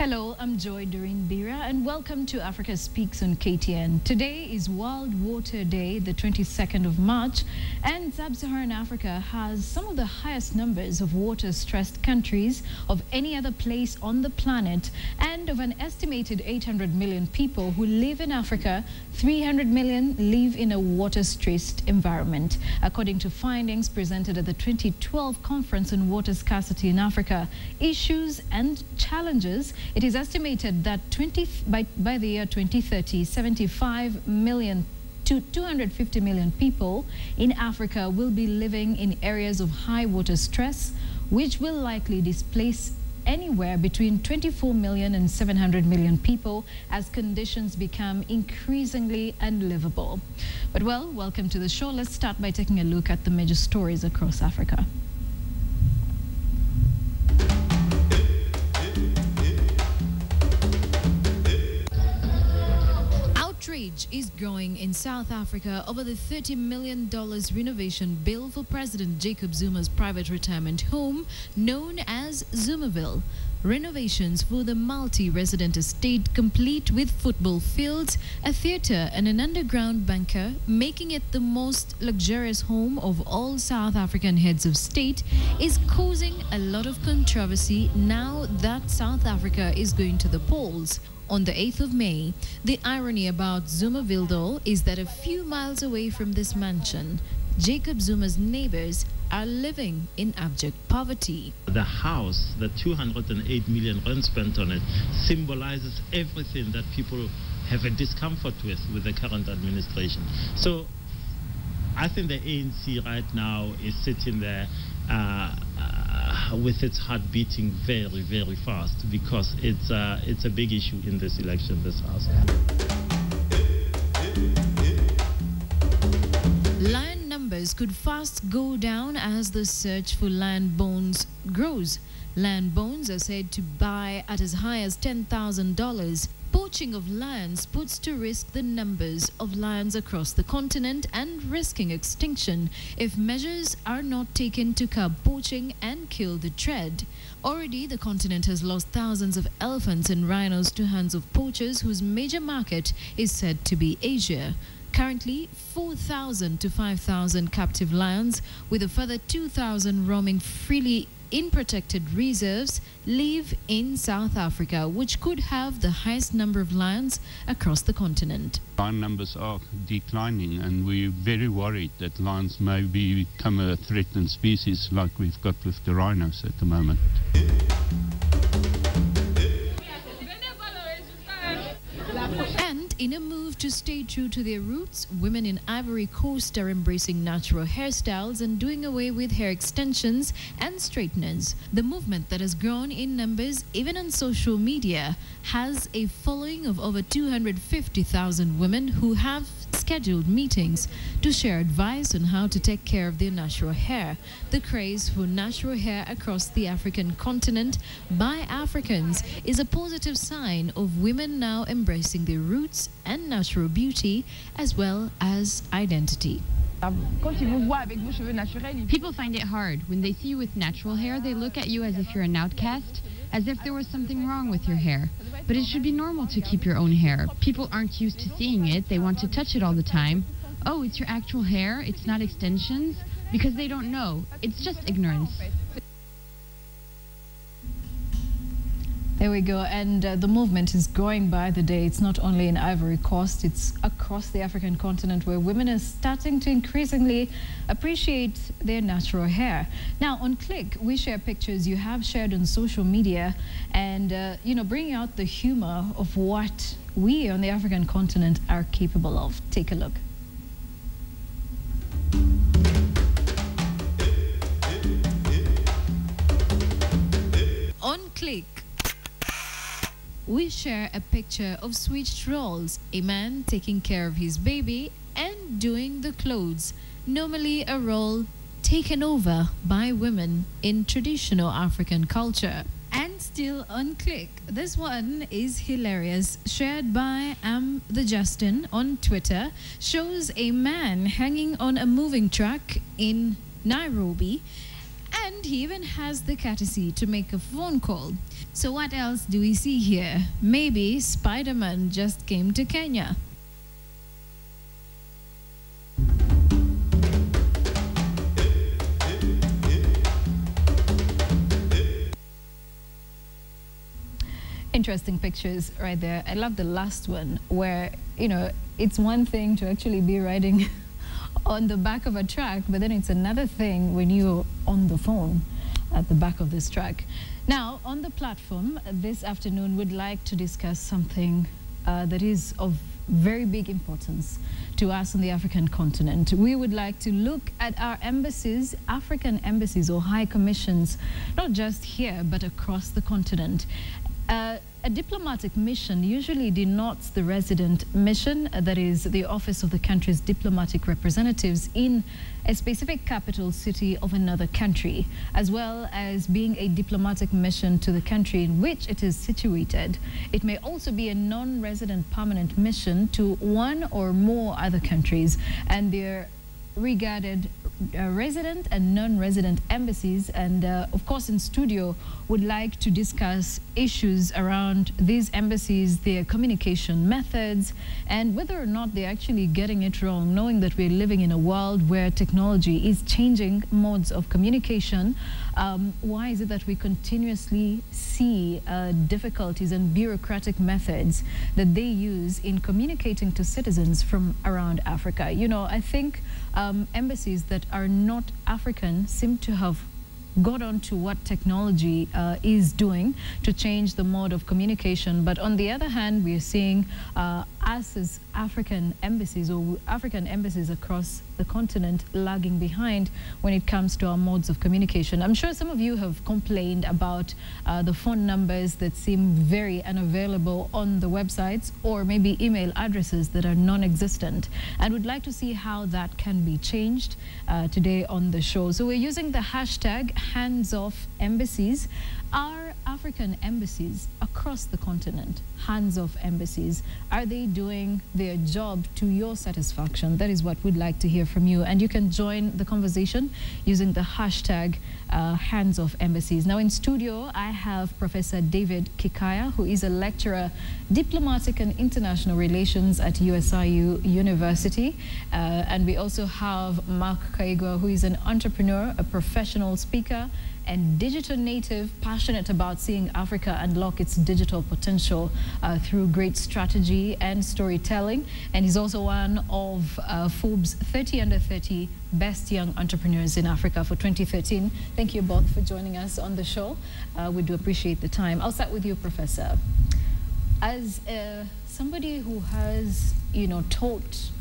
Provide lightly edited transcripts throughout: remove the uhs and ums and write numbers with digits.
Hello, I'm Joy Doreen Bira and welcome to Africa Speaks on KTN. Today is World Water Day, the 22nd of March, and Sub-Saharan Africa has some of the highest numbers of water-stressed countries of any other place on the planet, and of an estimated 800 million people who live in Africa, 300 million live in a water-stressed environment. According to findings presented at the 2012 Conference on Water Scarcity in Africa, Issues and Challenges, it is estimated that by the year 2030, 75 million to 250 million people in Africa will be living in areas of high water stress, which will likely displace anywhere between 24 million and 700 million people as conditions become increasingly unlivable. But well, welcome to the show. Let's start by taking a look at the major stories across Africa. Outrage is growing in South Africa over the $30 million renovation bill for President Jacob Zuma's private retirement home known as Zumaville. Renovations for the multi-resident estate, complete with football fields, a theatre and an underground bunker, making it the most luxurious home of all South African heads of state, is causing a lot of controversy now that South Africa is going to the polls on the 8th of May. The irony about Zumaville, though, is that a few miles away from this mansion, Jacob Zuma's neighbors are living in abject poverty. The house, the 208 million rand spent on it, symbolizes everything that people have a discomfort with the current administration. So I think the ANC right now is sitting there with its heart beating very, very fast because it's a big issue in this election, this house. Lion numbers could fast go down as the search for lion bones grows. Lion bones are said to buy at as high as $10,000. Poaching of lions puts to risk the numbers of lions across the continent and risking extinction if measures are not taken to curb poaching and kill the threat. Already, the continent has lost thousands of elephants and rhinos to hands of poachers whose major market is said to be Asia. Currently, 4,000 to 5,000 captive lions, with a further 2,000 roaming freely in protected reserves, live in South Africa, which could have the highest number of lions across the continent. Lion numbers are declining, and we're very worried that lions may become a threatened species like we've got with the rhinos at the moment. And in a move to stay true to their roots, women in Ivory Coast are embracing natural hairstyles and doing away with hair extensions and straighteners. The movement that has grown in numbers, even on social media, has a following of over 250,000 women who have scheduled meetings to share advice on how to take care of their natural hair. The craze for natural hair across the African continent by Africans is a positive sign of women now embracing their roots and natural beauty as well as identity. People find it hard. When they see you with natural hair, they look at you as if you're an outcast, as if there was something wrong with your hair. But it should be normal to keep your own hair. People aren't used to seeing it. They want to touch it all the time. Oh, it's your actual hair. It's not extensions. Because they don't know. It's just ignorance. There we go, and the movement is growing by the day. It's not only in Ivory Coast, it's across the African continent where women are starting to increasingly appreciate their natural hair. Now, on Click, we share pictures you have shared on social media and, bringing out the humor of what we on the African continent are capable of. Take a look. On Click, we share a picture of switched roles, a man taking care of his baby and doing the clothes, normally a role taken over by women in traditional African culture. And still on Click, this one is hilarious, shared by the Justin on Twitter, shows a man hanging on a moving truck in Nairobi, and he even has the courtesy to make a phone call. So what else do we see here? Maybe Spider-Man just came to Kenya. Interesting pictures right there. I love the last one where, you know, it's one thing to actually be riding on the back of a truck, but then it's another thing when you're on the phone at the back of this truck. Now, on the platform this afternoon, we'd like to discuss something that is of very big importance to us on the African continent. We would like to look at our embassies, African embassies or high commissions, not just here, but across the continent. A diplomatic mission usually denotes the resident mission, that is the office of the country's diplomatic representatives in a specific capital city of another country, as well as being a diplomatic mission to the country in which it is situated. It may also be a non-resident permanent mission to one or more other countries, and they're regarded resident and non-resident embassies. And of course, in studio would like to discuss issues around these embassies, their communication methods, and whether or not they're actually getting it wrong, knowing that we're living in a world where technology is changing modes of communication. Why is it that we continuously see difficulties and bureaucratic methods that they use in communicating to citizens from around Africa? You know, I think embassies that are not African seem to have got on to what technology is doing to change the mode of communication. But on the other hand, we are seeing us as African embassies or African embassies across the continent lagging behind when it comes to our modes of communication. I'm sure some of you have complained about the phone numbers that seem very unavailable on the websites, or maybe email addresses that are non-existent, and would like to see how that can be changed today on the show. So we're using the hashtag #HandsOffEmbassies. Are African embassies across the continent, hands-off embassies, are they doing their job to your satisfaction? That is what we'd like to hear from you. And you can join the conversation using the hashtag #HandsOffEmbassies. Now in studio, I have Professor David Kikaya, who is a lecturer, diplomatic and international relations at USIU University. And we also have Mark Kaigwa, who is an entrepreneur, a professional speaker, and digital native, passionate about seeing Africa unlock its digital potential through great strategy and storytelling. And he's also one of Forbes 30 Under 30 Best Young Entrepreneurs in Africa for 2013. Thank you both for joining us on the show. We do appreciate the time. I'll start with you, Professor. As somebody who has, you know, taught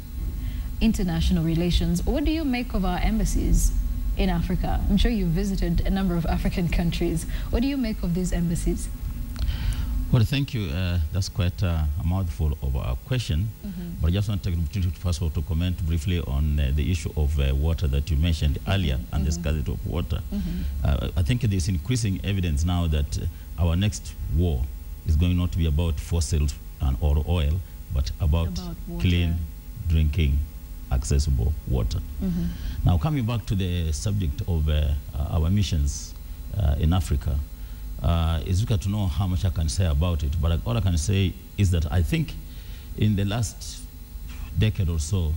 international relations, what do you make of our embassies in Africa? I'm sure you've visited a number of African countries. What do you make of these embassies? Well, thank you. That's quite a mouthful of a question. But I just want to take the opportunity, first of all, to comment briefly on the issue of water that you mentioned earlier and the scarcity of water. I think there's increasing evidence now that our next war is going not to be about fossil or oil, but about clean drinking accessible water. Now, coming back to the subject of our missions in Africa, it's difficult to know how much I can say about it, but all I can say is that I think in the last decade or so,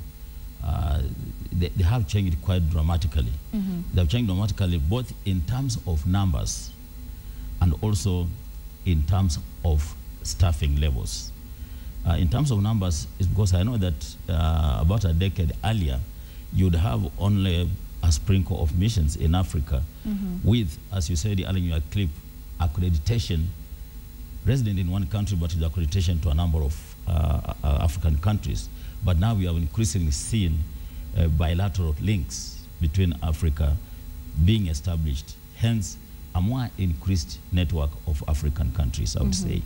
they have changed quite dramatically. They have changed dramatically both in terms of numbers and also in terms of staffing levels. In terms of numbers, it's because I know that about a decade earlier, you'd have only a sprinkle of missions in Africa with, as you said earlier in your clip, accreditation, resident in one country, but with accreditation to a number of African countries. But now we have increasingly seen bilateral links between Africa being established, hence a more increased network of African countries, I would say.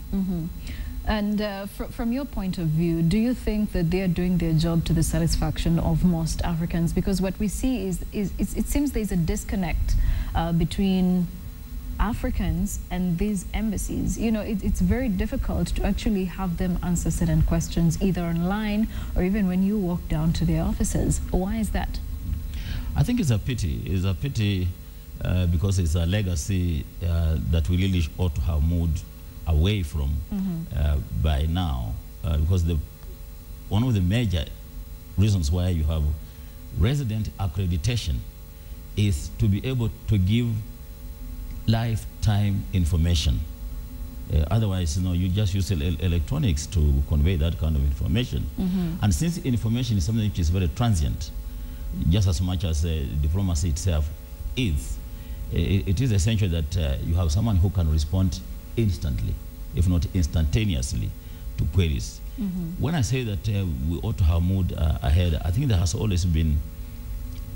And from your point of view, do you think that they are doing their job to the satisfaction of most Africans? Because what we see is it seems there's a disconnect between Africans and these embassies. You know, it's very difficult to actually have them answer certain questions, either online or even when you walk down to their offices. Why is that? I think it's a pity. It's a pity because it's a legacy that we really ought to have moved away from by now. Because one of the major reasons why you have resident accreditation is to be able to give lifetime information. Otherwise, you just use electronics to convey that kind of information. And since information is something which is very transient, just as much as diplomacy itself is, it is essential that you have someone who can respond instantly, if not instantaneously, to queries. When I say that we ought to have moved ahead, I think there has always been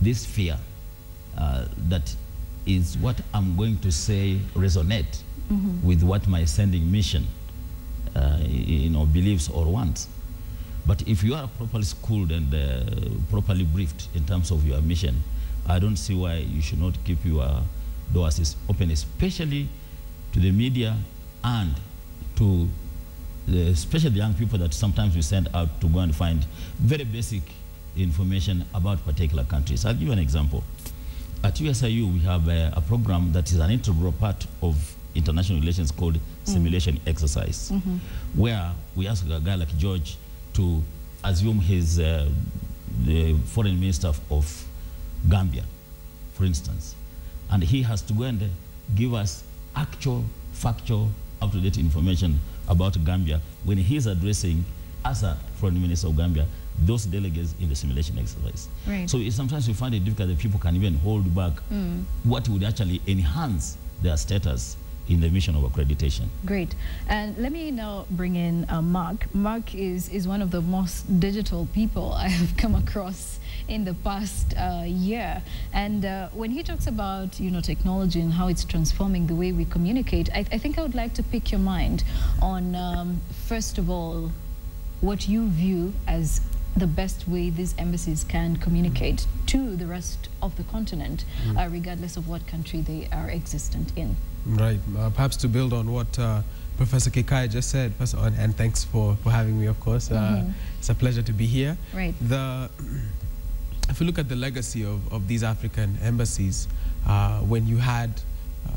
this fear that is what I'm going to say resonate with what my sending mission believes or wants. But if you are properly schooled and properly briefed in terms of your mission, I don't see why you should not keep your doors open, especially to the media and to especially the young people that sometimes we send out to go and find very basic information about particular countries. I'll give you an example. At USIU, we have a program that is an integral part of international relations called simulation exercise, where we ask a guy like George to assume he's the foreign minister of Gambia, for instance. And he has to go and give us actual, factual, up-to-date information about Gambia when he's addressing, as a foreign minister of Gambia, those delegates in the simulation exercise. Right. So sometimes we find it difficult that people can even hold back what would actually enhance their status in the mission of accreditation. Great. And let me now bring in Mark. Mark is one of the most digital people I have come across in the past year. And when he talks about, technology and how it's transforming the way we communicate, I think I would like to pick your mind on, first of all, what you view as the best way these embassies can communicate to the rest of the continent, regardless of what country they are existent in. Right. Perhaps to build on what Professor Kekai just said, and thanks for having me, of course. It's a pleasure to be here. Right. If you look at the legacy of these African embassies, when you had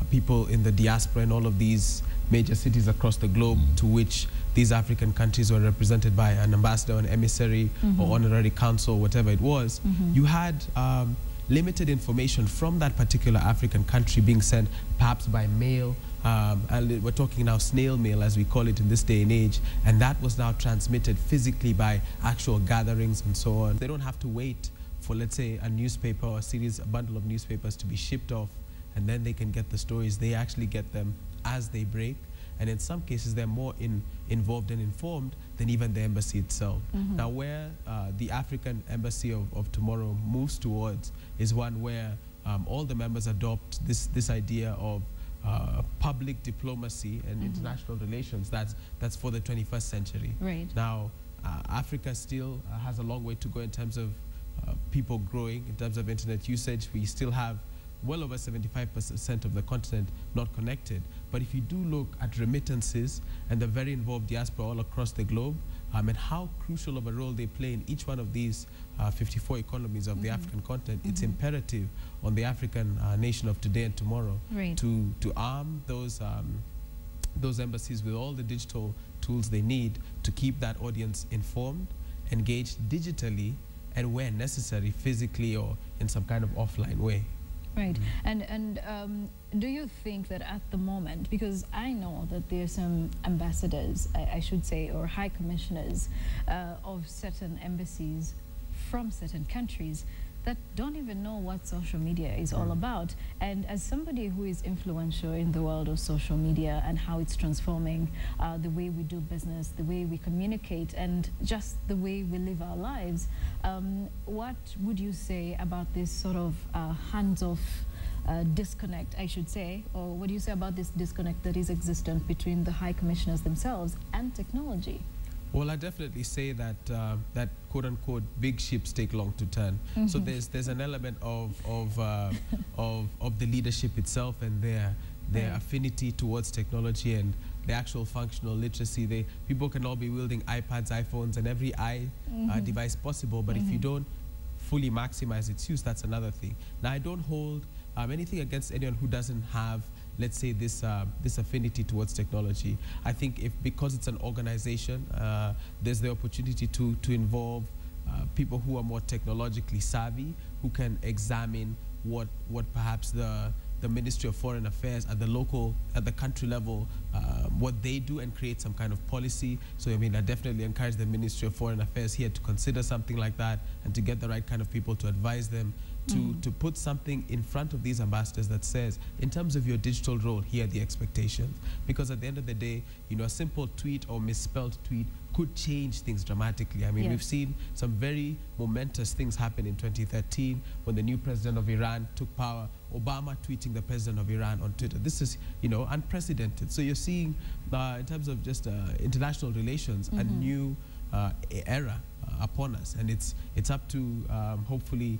people in the diaspora in all of these major cities across the globe to which these African countries were represented by an ambassador, an emissary, or honorary consul, whatever it was, you had limited information from that particular African country being sent perhaps by mail, and we're talking now snail mail as we call it in this day and age, and that was now transmitted physically by actual gatherings and so on. They don't have to wait for, let's say, a newspaper or a bundle of newspapers to be shipped off, and then they can get the stories. They actually get them as they break, and in some cases they're more involved and informed than even the embassy itself. Now, where the African embassy of tomorrow moves towards is one where all the members adopt this idea of public diplomacy and international relations that's for the 21st century. Right. Now, Africa still has a long way to go in terms of people growing, in terms of internet usage. We still have well over 75% of the continent not connected. But if you do look at remittances and the very involved diaspora all across the globe, and how crucial of a role they play in each one of these 54 economies of the African continent, it's imperative on the African nation of today and tomorrow to arm those embassies with all the digital tools they need to keep that audience informed, engaged digitally, and where necessary, physically or in some kind of offline way. Right. And do you think that at the moment, because I know that there are some ambassadors, I should say, or high commissioners of certain embassies from certain countries that don't even know what social media is all about. And as somebody who is influential in the world of social media and how it's transforming the way we do business, the way we communicate, and just the way we live our lives, what would you say about this sort of hands-off disconnect, I should say, or what do you say about this disconnect that is existent between the high commissioners themselves and technology? Well, I definitely say that that quote-unquote big ships take long to turn. So there's an element of the leadership itself and their affinity towards technology and the actual functional literacy. People can all be wielding iPads, iPhones, and every device possible, but if you don't fully maximize its use, that's another thing. Now, I don't hold anything against anyone who doesn't have, let's say, this affinity towards technology. I think because it's an organization, there's the opportunity to involve people who are more technologically savvy, who can examine what perhaps the Ministry of Foreign Affairs at the country level, what they do, and create some kind of policy. So I mean, I definitely encourage the Ministry of Foreign Affairs here to consider something like that, and to get the right kind of people to advise them, to put something in front of these ambassadors that says, in terms of your digital role, here are the expectations. Because at the end of the day, you know, a simple tweet or misspelled tweet could change things dramatically. I mean, we've seen some very momentous things happen in 2013 when the new president of Iran took power, Obama tweeting the president of Iran on Twitter. This is, you know, unprecedented. So you're seeing, in terms of just international relations, a new era upon us. And it's up to, hopefully,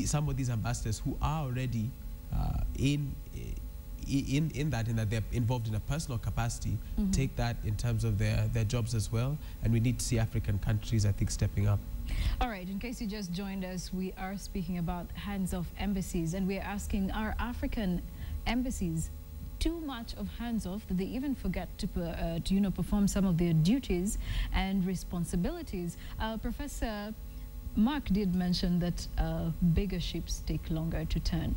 some of these ambassadors who are already in that they're involved in a personal capacity, take that in terms of their jobs as well. And we need to see African countries, I think, stepping up. All right, in case you just joined us, we are speaking about hands-off embassies, and we're asking, are African embassies too much of hands-off, that they even forget to you know, perform some of their duties and responsibilities? Professor Mark did mention that bigger ships take longer to turn.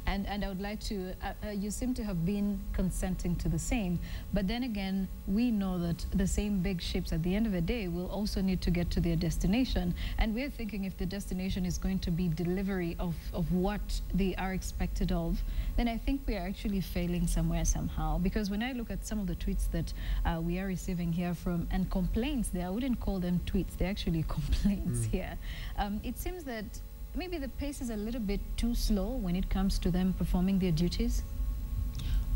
And I would like to, you seem to have been consenting to the same, but then again, we know that the same big ships at the end of the day will also need to get to their destination. And we're thinking, if the destination is going to be delivery of what they are expected of, then I think we are actually failing somewhere somehow. Because when I look at some of the tweets that we are receiving here from, and complaints there, I wouldn't call them tweets, they're actually complaints here. It seems that maybe the pace is a little bit too slow when it comes to them performing their duties.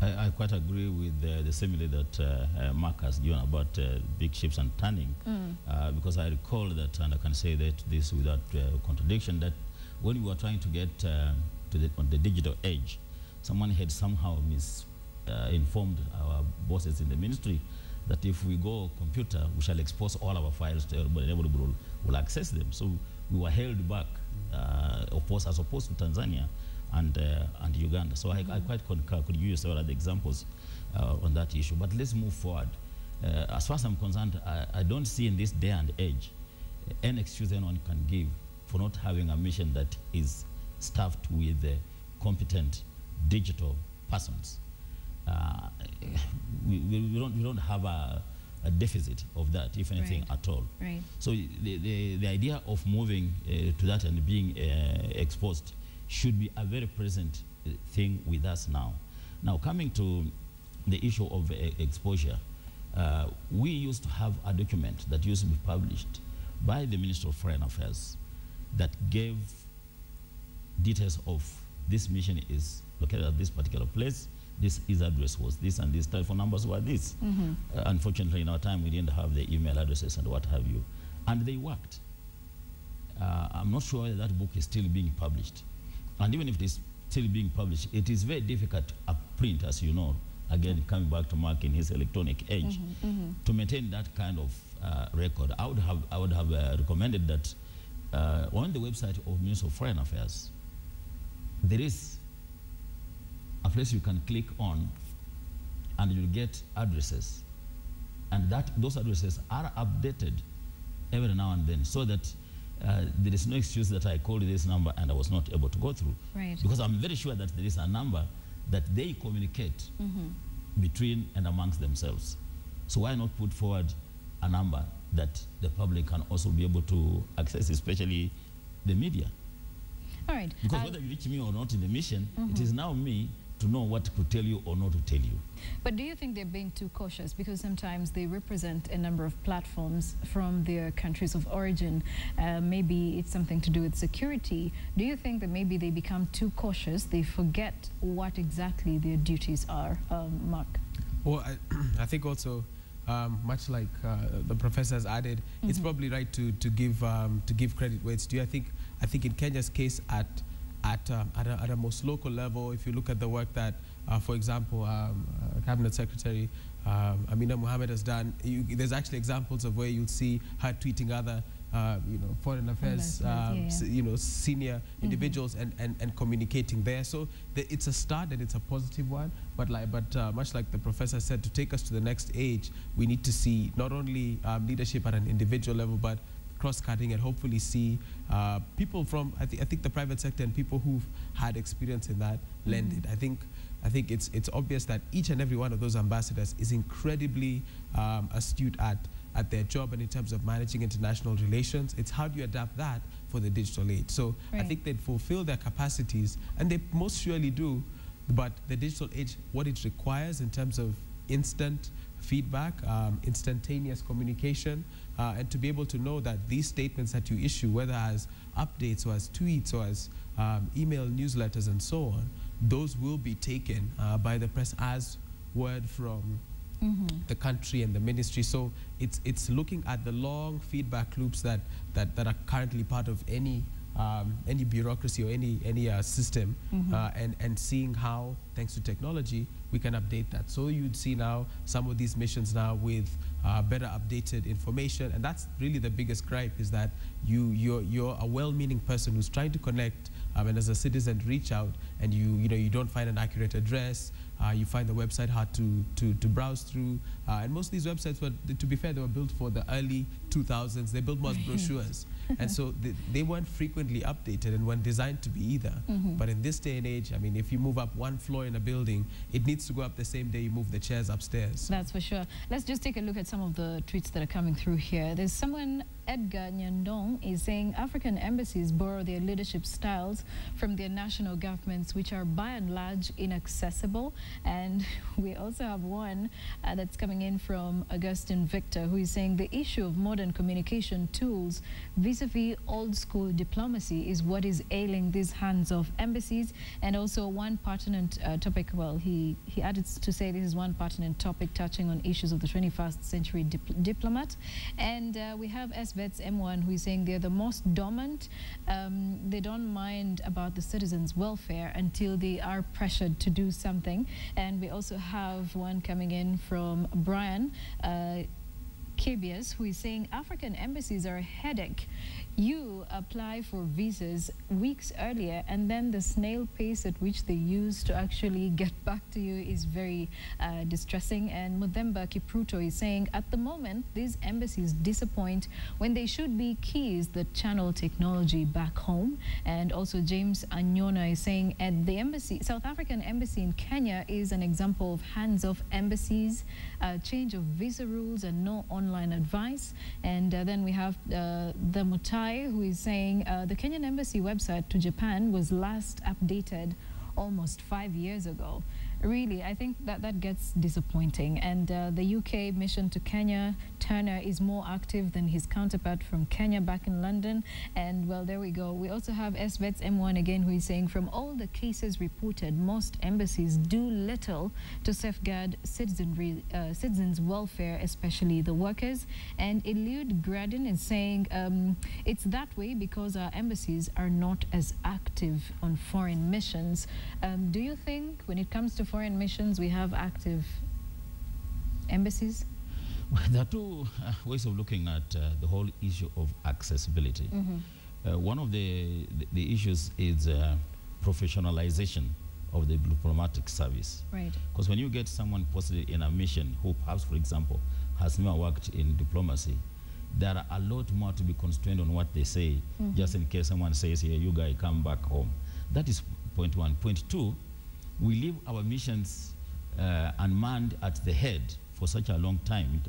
I quite agree with the simile that Mark has given about big ships and turning, because I recall that, and I can say that this without contradiction, that when we were trying to get on the digital age, someone had somehow informed our bosses in the ministry that if we go computer, we shall expose all our files to everybody, and everybody will access them. So we were held back, as opposed to Tanzania and Uganda. So I quite concur. Could give you several other examples on that issue. But let's move forward. As far as I'm concerned, I don't see in this day and age any excuse anyone can give for not having a mission that is staffed with competent digital persons. We don't have a deficit of that, if anything, at all. Right. So the idea of moving to that and being exposed should be a very present thing with us now. Now, coming to the issue of exposure, we used to have a document that used to be published by the Minister of Foreign Affairs that gave details of this mission is located at this particular place, his address was this, and these telephone numbers were this. Unfortunately, in our time, we didn't have the email addresses and what have you. And they worked. I'm not sure whether that book is still being published. And even if it is still being published, it is very difficult to print, as you know, again, coming back to Mark in his electronic age, to maintain that kind of record. I would have recommended that on the website of Ministry of Foreign Affairs, there is a place you can click on and you'll get addresses, and those addresses are updated every now and then, so that there is no excuse that I called this number and I was not able to go through. Right. Because I'm very sure that there is a number that they communicate between and amongst themselves. So why not put forward a number that the public can also be able to access, especially the media? All right. Because whether you reach me or not in the mission, it is now me to know what to tell you or not to tell you. But do you think they're being too cautious? Because sometimes they represent a number of platforms from their countries of origin. Maybe it's something to do with security. Do you think that maybe they become too cautious? They forget what exactly their duties are, Mark? Well, I think also, much like the professor has added, it's probably right to give credit where it's due. I think in Kenya's case, at a most local level, if you look at the work that, for example, Cabinet Secretary Amina Mohammed has done, there's actually examples of where you'll see her tweeting other foreign affairs, senior individuals and communicating there. So it's a start and it's a positive one. But much like the professor said, to take us to the next age, we need to see not only leadership at an individual level, but cross-cutting, and hopefully see people from I think the private sector and people who've had experience in that lend it. I think it's obvious that each and every one of those ambassadors is incredibly astute at their job, and in terms of managing international relations, it's how do you adapt that for the digital age. So I think they fulfill their capacities, and they most surely do, but the digital age, what it requires in terms of instant feedback, instantaneous communication, and to be able to know that these statements that you issue, whether as updates or as tweets or as email newsletters and so on, those will be taken by the press as word from the country and the ministry. So it's looking at the long feedback loops that are currently part of any bureaucracy or any system, and seeing how, thanks to technology, we can update that. So you'd see now some of these missions now with better updated information, and that's really the biggest gripe, is that you're a well-meaning person who's trying to connect, and as a citizen reach out, and you don't find an accurate address. You find the website hard to browse through, and most of these websites were, to be fair, they were built for the early 2000s. They built most brochures, and so they weren't frequently updated and weren't designed to be either. But in this day and age, I mean, if you move up one floor in a building, it needs to go up the same day you move the chairs upstairs. That's for sure. Let's just take a look at some of the tweets that are coming through here. There's someone, Edgar Nyandong, is saying African embassies borrow their leadership styles from their national governments, which are by and large inaccessible. And we also have one that's coming in from Augustine Victor, who is saying the issue of modern communication tools vis-a-vis old school diplomacy is what is ailing these hands-off embassies. And also one pertinent topic, well, he added to say this is one pertinent topic touching on issues of the 21st century diplomat. And we have SVETS M1, who is saying they're the most dormant. They don't mind about the citizens' welfare until they are pressured to do something. And we also have one coming in from Brian Kibias, who is saying African embassies are a headache. You apply for visas weeks earlier, and then the snail pace at which they use to actually get back to you is very distressing. And Mudemba Kipruto is saying at the moment these embassies disappoint when they should be keys that channel technology back home. And also James Anyona is saying at the embassy, South African embassy in Kenya is an example of hands-off embassies, change of visa rules and no online advice. And then we have the Mutai, who is saying the Kenyan embassy website to Japan was last updated almost 5 years ago. Really, I think that gets disappointing. And the UK mission to Kenya, Turner is more active than his counterpart from Kenya back in London. And well, there we go. We also have SVETS M1 again, who is saying from all the cases reported, most embassies do little to safeguard citizens' welfare, especially the workers. And Eliud Gradin is saying it's that way because our embassies are not as active on foreign missions. Do you think when it comes to foreign missions we have active embassies? Well, there are two ways of looking at the whole issue of accessibility. One of the issues is professionalization of the diplomatic service. Right. Because when you get someone posted in a mission who perhaps, for example, has never worked in diplomacy, there are a lot more to be constrained on what they say, just in case someone says, here, you guys come back home. That is point one. Point two, we leave our missions unmanned at the head for such a long time.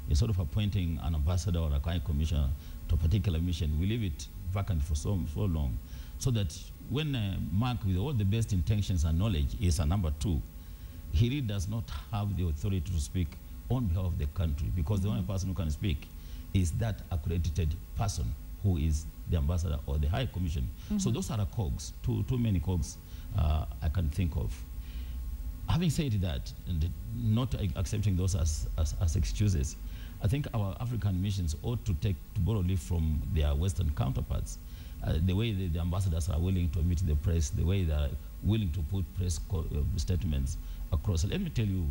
Instead of appointing an ambassador or a high commissioner to a particular mission, we leave it vacant for so long, so that when Mark, with all the best intentions and knowledge, is a number two, he really does not have the authority to speak on behalf of the country, because the only person who can speak is that accredited person who is the ambassador or the high commission. So those are the cogs, too many cogs I can think of. Having said that, and not accepting those as excuses, I think our African missions ought to borrow leaf from their Western counterparts. The way the ambassadors are willing to meet the press, the way they are willing to put press statements across. Let me tell you,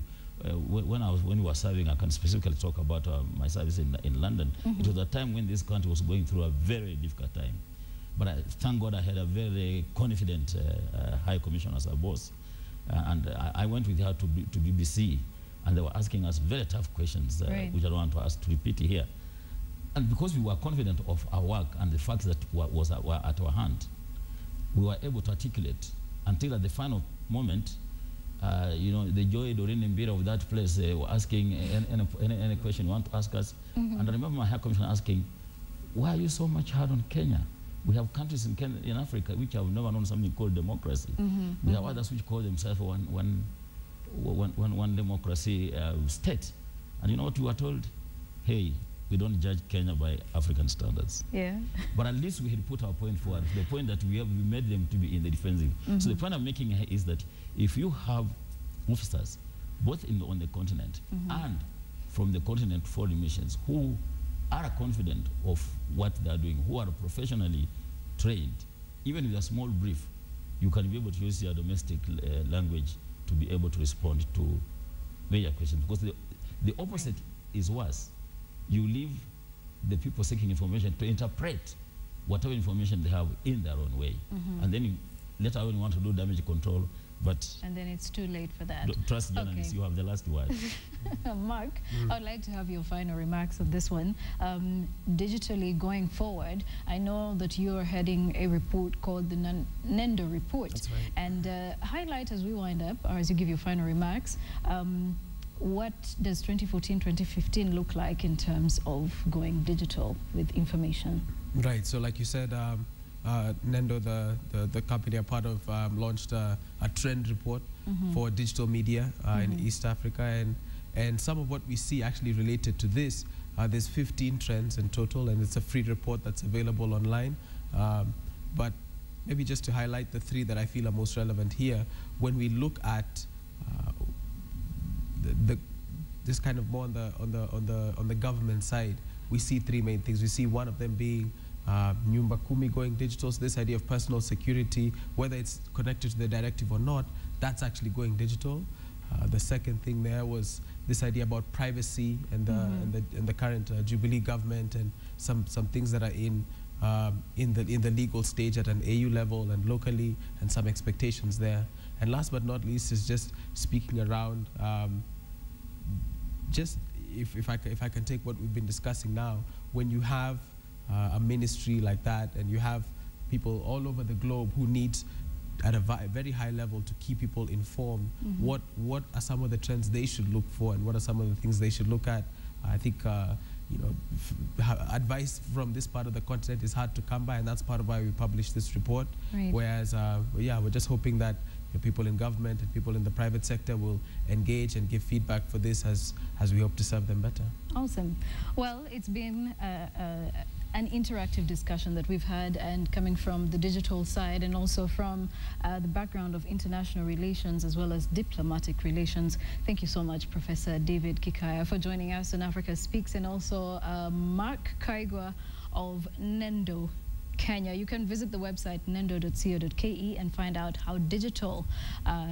when we were serving, I can specifically talk about my service in London. It was a time when this country was going through a very difficult time. But thank God I had a very confident High Commissioner as a boss. And I went with her to BBC, and they were asking us very tough questions, which I don't want to ask to repeat here. And because we were confident of our work and the facts that were at our hand, we were able to articulate until at the final moment, you know, the Joy Doreen and Mbira of that place were asking any question you want to ask us. And I remember my High Commissioner asking, why are you so much hard on Kenya? We have countries in Africa which have never known something called democracy. We have others which call themselves one democracy state. And you know what we were told? Hey, we don't judge Kenya by African standards. Yeah. But at least we had put our point forward, the point that we made them to be in the defensive. So the point I'm making here is that if you have officers, both on the continent and from the continent foreign missions, who are confident of what they are doing, who are professionally trained, even with a small brief, you can be able to use your domestic language to be able to respond to major questions. Because the opposite is worse. You leave the people seeking information to interpret whatever information they have in their own way. And then later on you want to do damage control, and then it's too late for that. Trust journalists, you have the last word. Mark, I'd like to have your final remarks on this one. Digitally going forward, I know that you're heading a report called the Nendo report. That's right. And highlight as we wind up, or as you give your final remarks, what does 2014-2015 look like in terms of going digital with information? Right, so like you said, Nendo, the company I'm part of, launched a trend report for digital media in East Africa, and some of what we see actually related to this. There's 15 trends in total, and it's a free report that's available online. But maybe just to highlight the 3 that I feel are most relevant here, when we look at this kind of more on the government side, we see 3 main things. We see one of them being Nyumba Kumi going digital, so this idea of personal security, whether it's connected to the directive or not, that's actually going digital. The second thing there was this idea about privacy and the current Jubilee government, and some things that are in the legal stage at an AU level and locally, and some expectations there. And last but not least is just speaking around just if I can take what we've been discussing now, when you have a ministry like that, and you have people all over the globe who need at a very high level to keep people informed, what are some of the trends they should look for, and what are some of the things they should look at? I think you know, advice from this part of the continent is hard to come by, and that's part of why we published this report. Right. Whereas yeah, we're just hoping that people in government and people in the private sector will engage and give feedback for this as we hope to serve them better. Awesome. Well, it's been an interactive discussion that we've had, and coming from the digital side and also from the background of international relations as well as diplomatic relations. Thank you so much, Professor David Kikaya, for joining us on Africa Speaks, and also Mark Kaigwa of Nendo Kenya. You can visit the website nendo.co.ke and find out how digital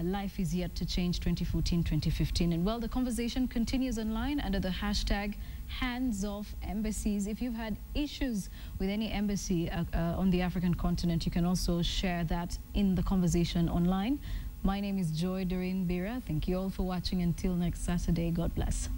life is yet to change 2014-2015. And well, the conversation continues online under the hashtag #HandsOffEmbassies. If you've had issues with any embassy on the African continent, you can also share that in the conversation online. My name is Joy Doreen Mbira. Thank you all for watching. Until next Saturday, God bless.